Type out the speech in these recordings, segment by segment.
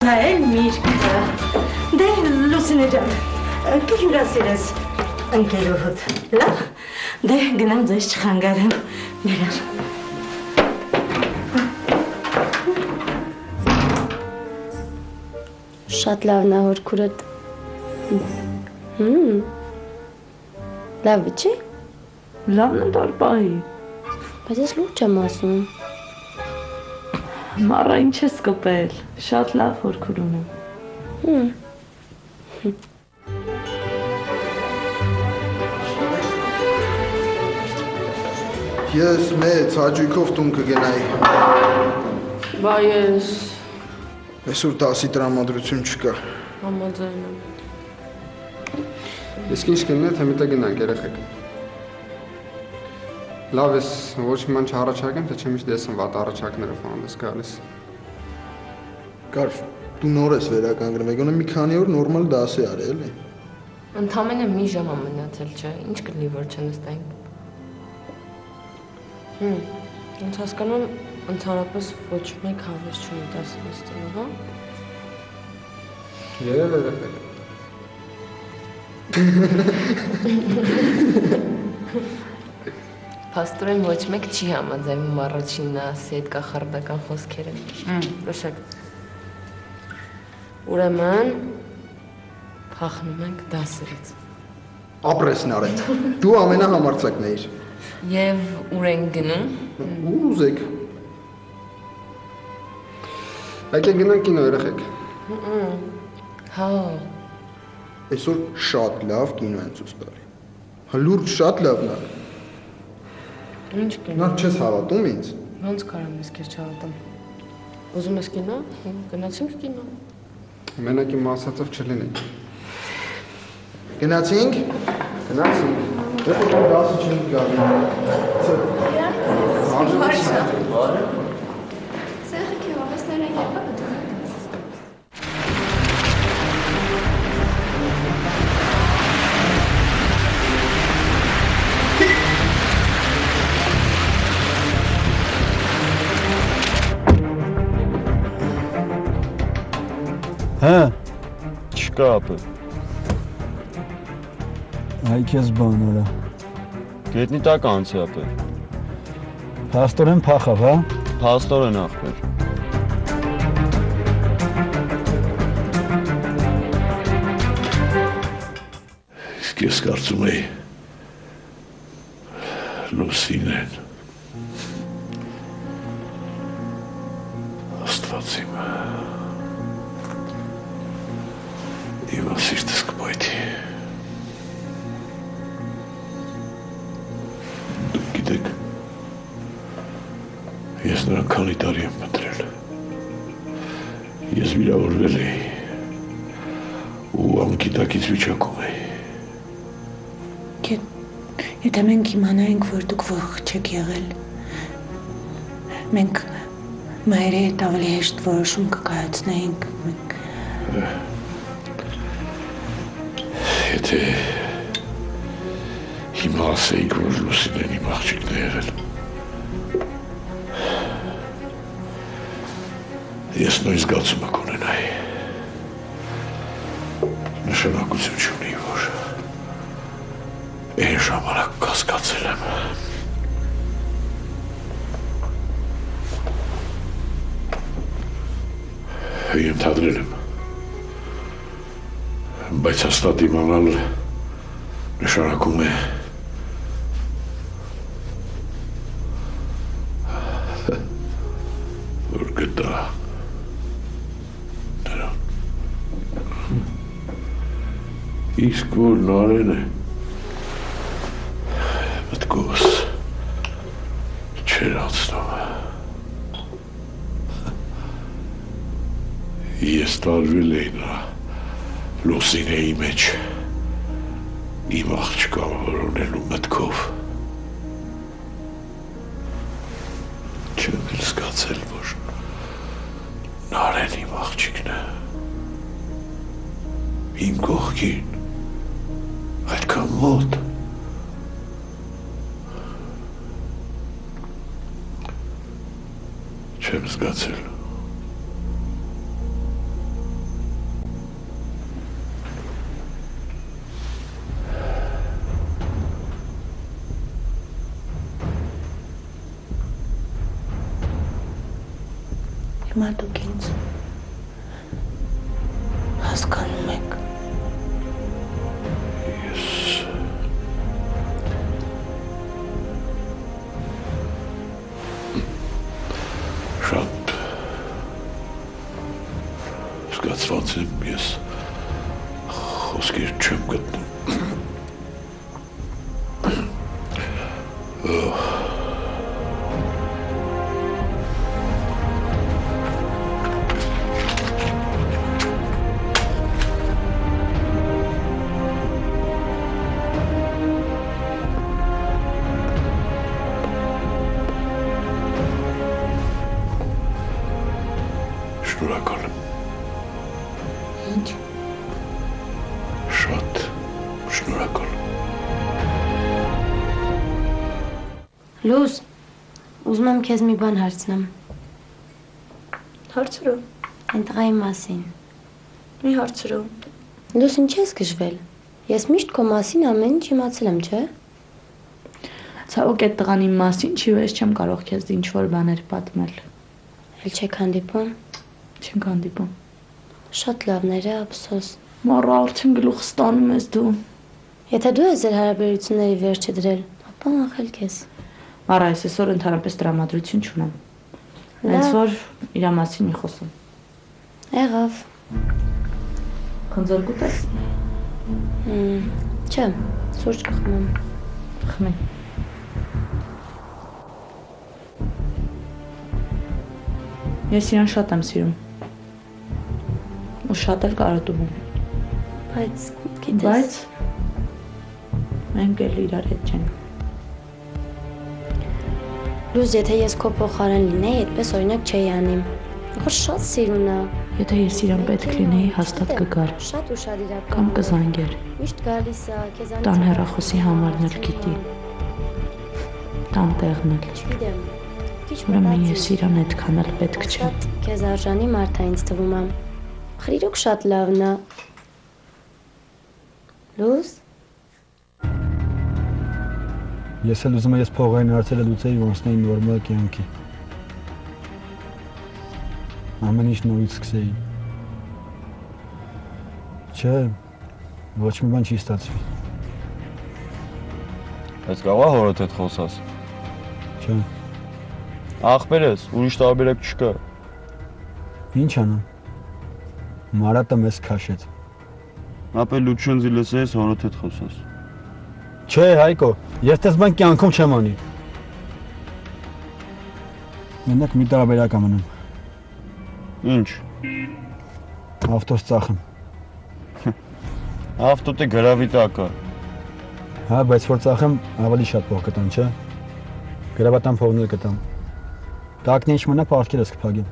Այ միրգը։ Դե Լուսինե ջան, կհյուրասիրես ընկերուհուդ, լավ։ Դե գնամ ձեզ չխանգարեմ, ներար։ Շատ լավն է հոր քուրդ։ Լավ չի։ Լավն է տարբայի։ Բայց ես լուրջ եմ ասում։ Մարա ինչ ես կպել, շատ լավ հոր քուրում եմ։ Ես մեծ հաճույքով տուն կգնայի։ Բա ես Այսօր 10-ի տրամադրություն չկա։ համաձայն եմ։ Իսկ ինչ կլինի, թե միտը գնանք երեխեք։ Լավ ես ոչ մի բան չառաջարկեմ, թե չեմ միշտ եմ վատ առաջարկները ֆոնդ ես գալիս։ Կարճ, դու նոր ես վերականգնում, եկոնը մի քանի օր նորմալ դաս է արել, էլի։ Ընդամենը մի ժամ է մնացել, չէ՞, ինչ կլինի, որ չնստենք։ Ոնց հասկանում ընդհանրապես ոչ մեկ հավես չունի դասը նստելու, հա։ Երել երեխեք։ Փաստորեն ոչ մեկ չի համաձայնում առաջինն ասի այդ կախարդական խոսքերը։ Լսեք։ Ուրեմն փախնում ենք դասերից։ Ապրեսն արեք։ Դու ամենահամարձակն էիր։ Եվ ուր ենք գնում։ Ուր ուզեք։ Եկեք գնանք կինո երեխեք։ Հա։ Այսօր շատ լավ կինո են ցույց տալի։ Հլուրջ շատ լավն է։ Ինչ կինո։ Նա չես հավատում ինձ։ Ոնց կարամ ես քեզ չհավատամ։ Ուզում ես կինո։ Գնացինք կինո։ Մենակ իմ ասածով չլինենք։ Գնացինք։ Գնացինք։ Եկեք դասը չենք գալու։ Սեղը քեվավեսները երբ է դու։ Հա, չկա ապը։ Այ քեզ բան արա։ Գետնի տակ անցի ապը։ Փաստորեն փախավ, հա։ Փաստորեն ախպեր։ Իսկ ես կարծում էի Լուսինեն։ Աստված իմ։ Իմ սիրտս կպայթի։ Դուք գիտեք, ես նրան քանի տարի եմ մտրել։ Ես վիրավորվել էի ու անգիտակից վիճակում էի։ Եթե մենք իմանայինք, որ դուք ողջ չեք եղել, մենք մայրի հետ ավելի հեշտ որոշում կկայացնեինք։ Եթե հիմա ասեիք, որ Լուսինեն իմ աղջիկն է եղել, ես նույն զգացումը կունենայի։ Նշանակություն չունի, որ այն ժամանակ կասկածել եմ։ Ենթադրել եմ, բայց հաստատ իմանալ նշանակում է որ գտա նրան։ Իսկ որ նարեն է մտքոս չեր անցնում։ Ես տարվել էի նրա Լուսինեի մեջ իմ աղջկա որոնելու մտքով։ Չեմ էլ զգացել, որ նարեն իմ աղջիկն է։ Իմ կողքին, այդքան մոտ։ Չեմ զգացել։ Հիմա դուք ինձ հասկանում եք։ Շատ զգացված եմ, ես խոսքեր չեմ գտնում։ Շնորհակալ եմ։ Ինչ։ Շատ շնորհակալ։ Լուզ, ուզում եմ քեզ մի բան հարցնեմ։ Հարցրու։ Այն տղայի մասին։ Մի հարցրու։ Լուզ, ինչ ես գժվել։ Ես միշտ քո մասին ամեն ինչ իմացել եմ, չէ՞։ Ցավոք այդ տղան իմ մասին չի, ու ես չեմ կարող քեզ ինչ որ բաներ պատմել։ Էլ չեք հանդիպում։ Չենք հանդիպում։ Շատ լավներ է, ափսոս։ Մոռա արդեն գլուխ ստանում ես դու։ Եթե դու ես ձեր հարաբերությունների վերջը դրել, ապա ախել քեզ։ Արա, ես այսօր ընդհանրապես տրամադրություն չունեմ։ Հենց որ իր մասին մի խոսում։ Եղավ։ Խնձոր կուտես։ Չէ, սուրճ կխմեմ։ Խմի։ Ես իրան շատ եմ սիրում։ Ու շատ էլ կարոտում եմ։ Բայց գիտես։ Բայց մենք էլ իրար հետ չենք։ Լուզ, եթե ես քո փոխարեն լինեի, այդպես օրինակ չէի անի։ Որ շատ սիրուն է։ Եթե ես իրան պետք լինեի, հաստատ կգար։ Շատ ուշադիր Կամ կզանգեր։ Միշտ գալիս է, քեզանից։ Տան հեռախոսի համարն էլ գիտի։ Տան տեղն էլ։ Չգիտեմ։ Ուրեմն ես իրան այդքան էլ պետք չէ։ Շատ քեզ արժանի մարդ է ինձ թվում է։ Խրիրուկ շատ լավն է։ Լուզ։ Ես էլ ուզում եմ ես փողային հարցերը լուծեի ու անցնեի նորմալ կյանքի։ Ամեն ինչ նորից սկսեի։ Չէ, ոչ մի բան չի ստացվի։ Բայց կարող է հորդ հետ խոսաս։ Չէ։ Ախպեր ես, ուրիշ տարբերակ չկա։ Ինչ անեմ։ Մարատը մեզ քաշեց։ Ապա լուչունզի լսես, հորդ հետ խոսաս։ Չէ, Հայկո, ես դες բան կյանքում չեմ անի։ Մենակ մի տարբերակ եմ անում։ Ինչ։ Ավտոս ծախեմ։ Ավտոտը գրավի տակ է։ Հա, բայց որ ծախեմ, ավելի շատ փող կտամ, չէ։ Գրավատան փողն էլ կտամ։ Տակն ինչ մնա, պարտքերս կփակեմ։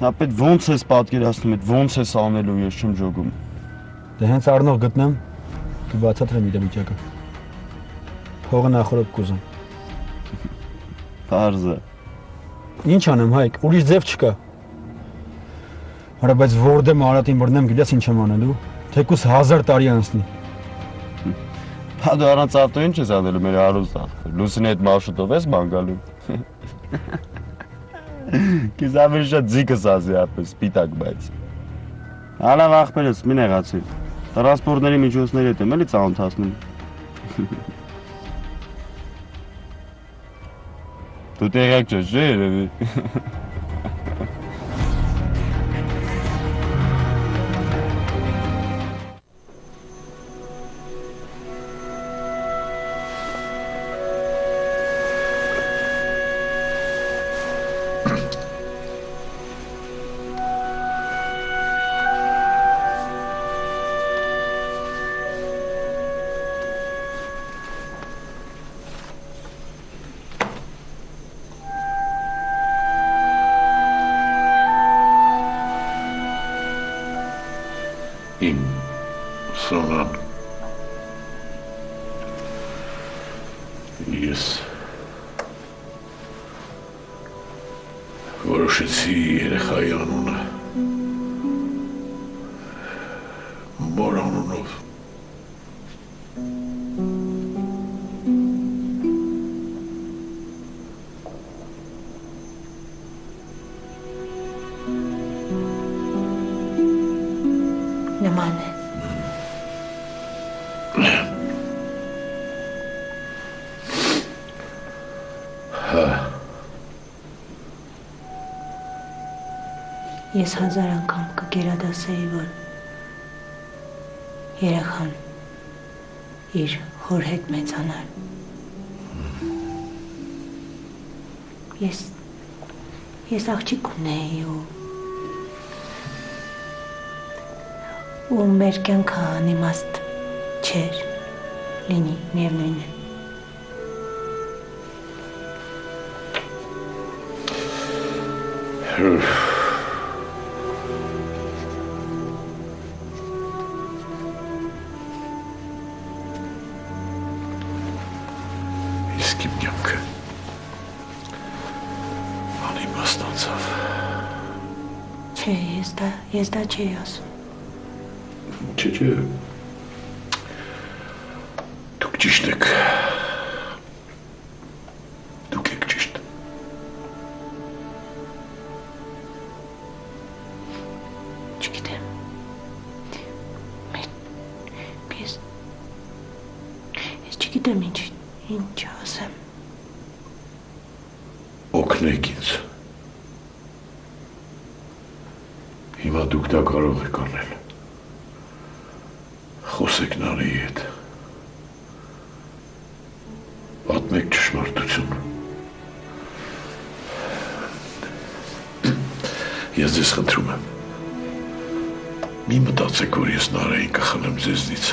Ապա ոնց ես պատկերացնում, ոնց ես անելու, ես չեմ ջոգում։ Դե հենց առնող գտնեմ, դու բացատրեմ իրավիճակը։ Փողը նախորդ կուզեմ։ Պարզ է։ Ինչ անեմ, Հայկ, ուրիշ ձև չկա։ Արա, բայց որտե Մարատին բռնեմ, գիտես ինչ եմ անելու։ Թեկուզ 1000 տարի անցնի։ Հա դու առանց ավտո ինչ ես անելու, մեր հարուստ ախպեր։ Լուսինի հետ մարշրուտով ես բան գալու։ Քեզ ավելի շատ ձիգս ասի ապես, սպիտակ բայց։ Հալավ ախպերս, մի նեղացի։ Տրանսպորտների միջոցների հետ եմ էլի ծանոթացնում։ Դու տեղյակ չես, չէ՞ երևի։ Իմ Սոնան, ես որոշեցի երեխայի անունը մոր անունով Նման է։ Ես 1000 անգամ կգերադասեի, որ երեխան իր հոր հետ մեծանար։ Ես աղջիկ ունեի ու մեր կյանքը անիմաստ չէր, լինի, միևնույն է։ Իսկ իմ կյանքը անիմաստ անցավ։ Չէ, ես դա չէի ասում։ Չէ, դուք ճիշտ եք։ Դուք եք ճիշտ։ Չգիտեմ։ Ես չգիտեմ ինչ ասեմ։ Օգնեք ինձ։ Հիմա դուք դա կարող եք անել։ Խոսեք Նարեի հետ։ Պատմեք ճշմարտություն։ Ես ձեզ խնդրում եմ։ Մի մտածեք, որ ես Նարեին կխլեմ ձեզնից։